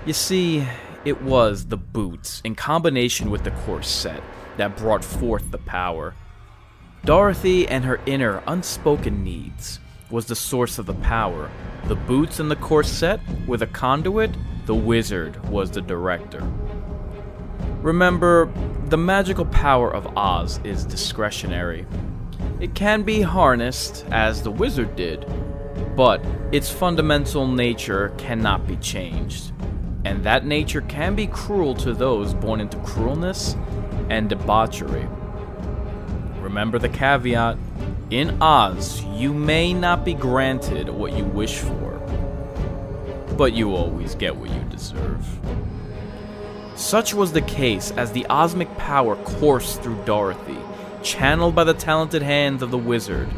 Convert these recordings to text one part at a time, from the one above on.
You see, it was the boots, in combination with the corset, that brought forth the power. Dorothy and her inner, unspoken needs was the source of the power. The boots and the corset were the conduit, the wizard was the director. Remember, the magical power of Oz is discretionary. It can be harnessed, as the wizard did, but its fundamental nature cannot be changed. And that nature can be cruel to those born into cruelness and debauchery. Remember the caveat: in Oz, you may not be granted what you wish for, but you always get what you deserve. Such was the case as the osmic power coursed through Dorothy, channeled by the talented hands of the wizard.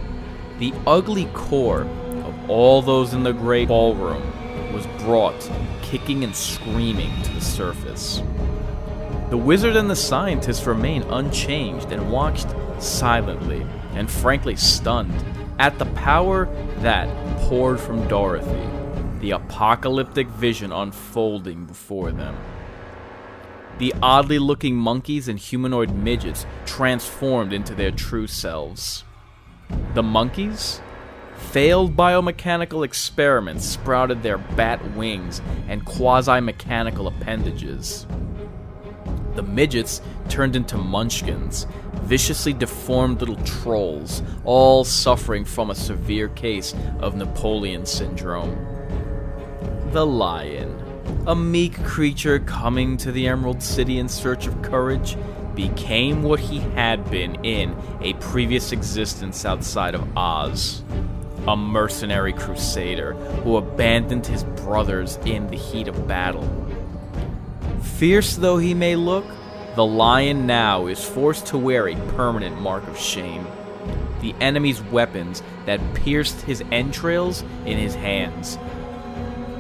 The ugly core of all those in the great ballroom was brought, kicking and screaming, to the surface. The wizard and the scientist remained unchanged and watched silently and frankly stunned at the power that poured from Dorothy, the apocalyptic vision unfolding before them. The oddly looking monkeys and humanoid midgets transformed into their true selves. The monkeys? Failed biomechanical experiments sprouted their bat wings and quasi-mechanical appendages. The midgets turned into munchkins, viciously deformed little trolls, all suffering from a severe case of Napoleon syndrome. The lion, a meek creature coming to the Emerald City in search of courage, became what he had been in a previous existence outside of Oz. A mercenary crusader who abandoned his brothers in the heat of battle. Fierce though he may look, the lion now is forced to wear a permanent mark of shame. The enemy's weapons that pierced his entrails in his hands.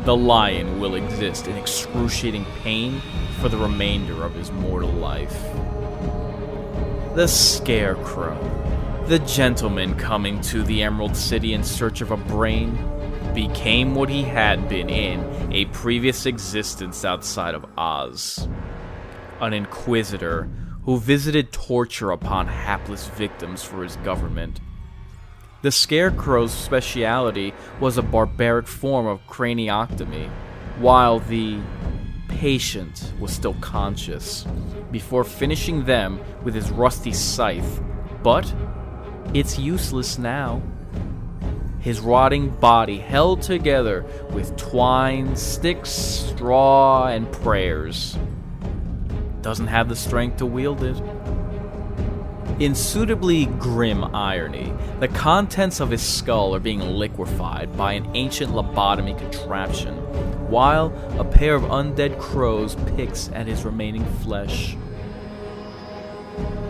The lion will exist in excruciating pain for the remainder of his mortal life. The Scarecrow, the gentleman coming to the Emerald City in search of a brain, became what he had been in a previous existence outside of Oz. An inquisitor who visited torture upon hapless victims for his government. The Scarecrow's speciality was a barbaric form of craniectomy, while the patient was still conscious, before finishing them with his rusty scythe. But it's useless now. His rotting body held together with twine, sticks, straw, and prayers. Doesn't have the strength to wield it. In suitably grim irony, the contents of his skull are being liquefied by an ancient lobotomy contraption, while a pair of undead crows picks at his remaining flesh.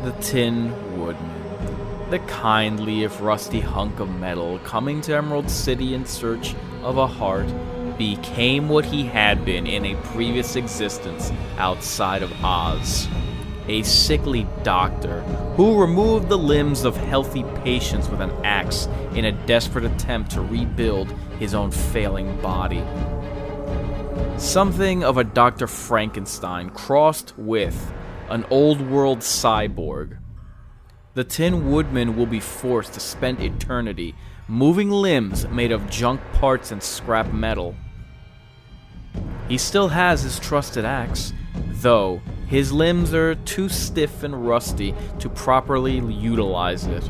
The Tin Woodman, the kindly if rusty hunk of metal coming to Emerald City in search of a heart, became what he had been in a previous existence outside of Oz. A sickly doctor who removed the limbs of healthy patients with an axe in a desperate attempt to rebuild his own failing body. Something of a Dr. Frankenstein crossed with an old-world cyborg. The Tin Woodman will be forced to spend eternity moving limbs made of junk parts and scrap metal. He still has his trusted axe, though his limbs are too stiff and rusty to properly utilize it.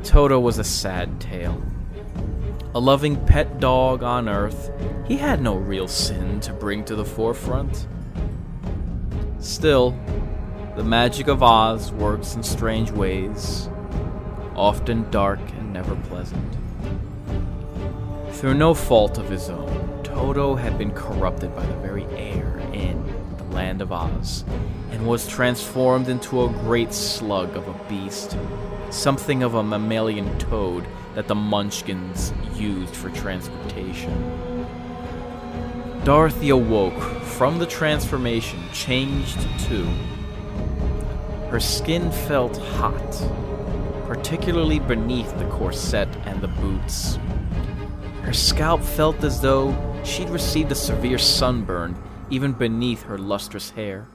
Toto was a sad tale. A loving pet dog on Earth, he had no real sin to bring to the forefront. Still, the magic of Oz works in strange ways, often dark and never pleasant. Through no fault of his own, Toto had been corrupted by the very air in the land of Oz, and was transformed into a great slug of a beast, something of a mammalian toad that the Munchkins used for transportation. Dorothy awoke from the transformation, changed too. Her skin felt hot, particularly beneath the corset and the boots. Her scalp felt as though she'd received a severe sunburn even beneath her lustrous hair.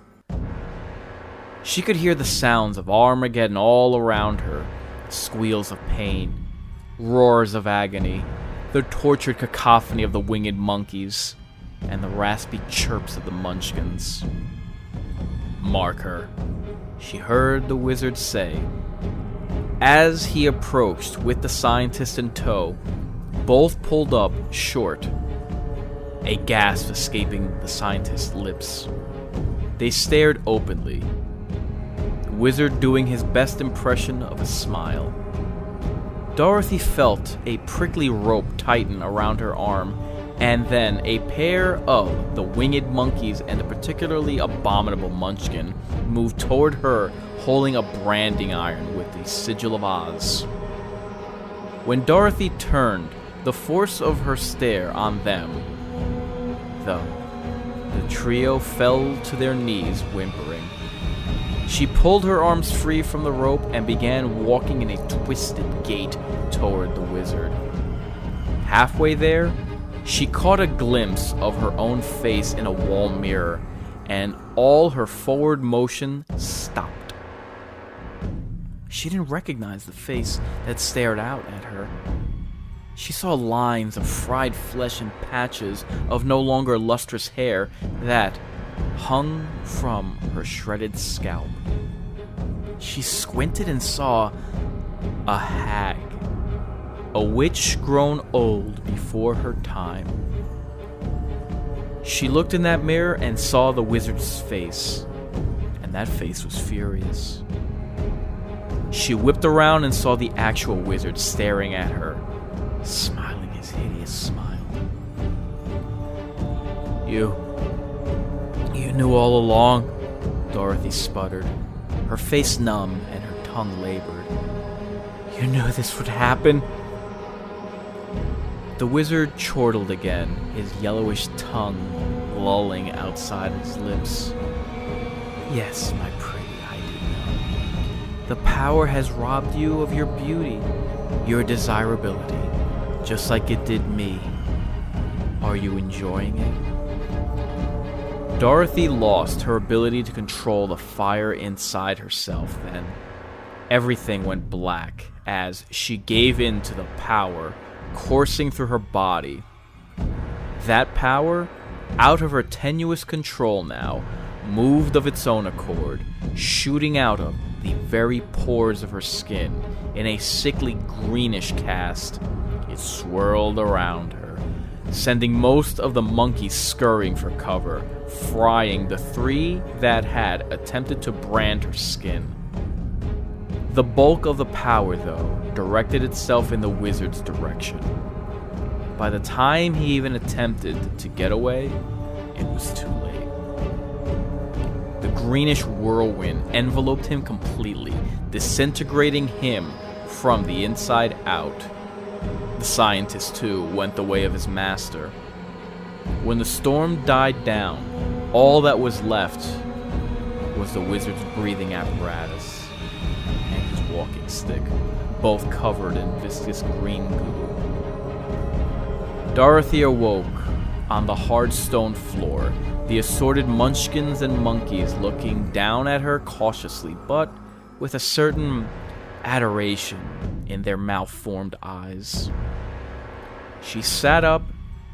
She could hear the sounds of Armageddon all around her, squeals of pain, roars of agony, the tortured cacophony of the winged monkeys, and the raspy chirps of the munchkins. "Mark her," she heard the wizard say. As he approached with the scientist in tow, both pulled up short, a gasp escaping the scientist's lips. They stared openly, the wizard doing his best impression of a smile. Dorothy felt a prickly rope tighten around her arm, and then a pair of the winged monkeys and a particularly abominable munchkin moved toward her, holding a branding iron with the sigil of Oz. When Dorothy turned the force of her stare on them, though, the trio fell to their knees whimpering. She pulled her arms free from the rope and began walking in a twisted gait toward the wizard. Halfway there, she caught a glimpse of her own face in a wall mirror, and all her forward motion stopped. She didn't recognize the face that stared out at her. She saw lines of fried flesh and patches of no longer lustrous hair that hung from her shredded scalp. She squinted and saw a hag, a witch grown old before her time. She looked in that mirror and saw the wizard's face, and that face was furious. She whipped around and saw the actual wizard staring at her, smiling his hideous smile. You knew all along," Dorothy sputtered, her face numb and her tongue labored. "You knew this would happen?" The wizard chortled again, his yellowish tongue lolling outside his lips. "Yes, my pretty, I did know. The power has robbed you of your beauty, your desirability, just like it did me. Are you enjoying it?" Dorothy lost her ability to control the fire inside herself then. Everything went black as she gave in to the power coursing through her body. That power, out of her tenuous control now, moved of its own accord, shooting out of the very pores of her skin in a sickly greenish cast. It swirled around her, sending most of the monkeys scurrying for cover, frying the three that had attempted to brand her skin. The bulk of the power, though, directed itself in the wizard's direction. By the time he even attempted to get away, it was too late. The greenish whirlwind enveloped him completely, disintegrating him from the inside out. The scientist, too, went the way of his master. When the storm died down, all that was left was the wizard's breathing apparatus and his walking stick, both covered in viscous green goo. Dorothy awoke on the hard stone floor, the assorted munchkins and monkeys looking down at her cautiously, but with a certain adoration in their malformed eyes. She sat up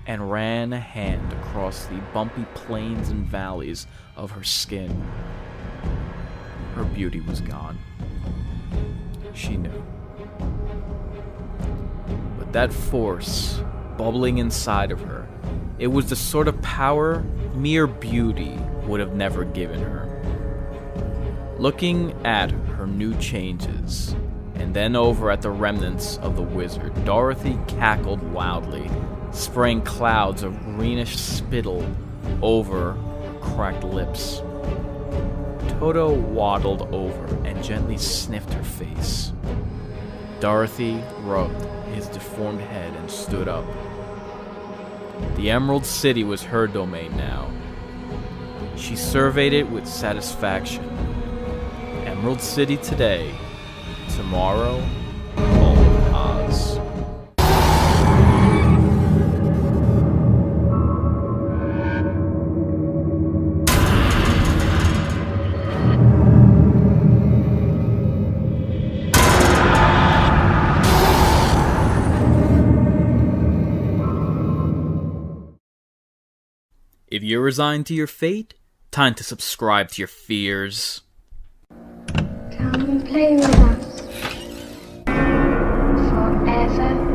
and ran a hand across the bumpy plains and valleys of her skin. Her beauty was gone. She knew. But that force bubbling inside of her, it was the sort of power mere beauty would have never given her. Looking at her new changes, and then over at the remnants of the wizard, Dorothy cackled loudly, spraying clouds of greenish spittle over her cracked lips. Toto waddled over and gently sniffed her face. Dorothy rubbed his deformed head and stood up. The Emerald City was her domain now. She surveyed it with satisfaction. Emerald City today, tomorrow, all Oz. If you're resigned to your fate, time to subscribe to your fears. Come and play with us forever.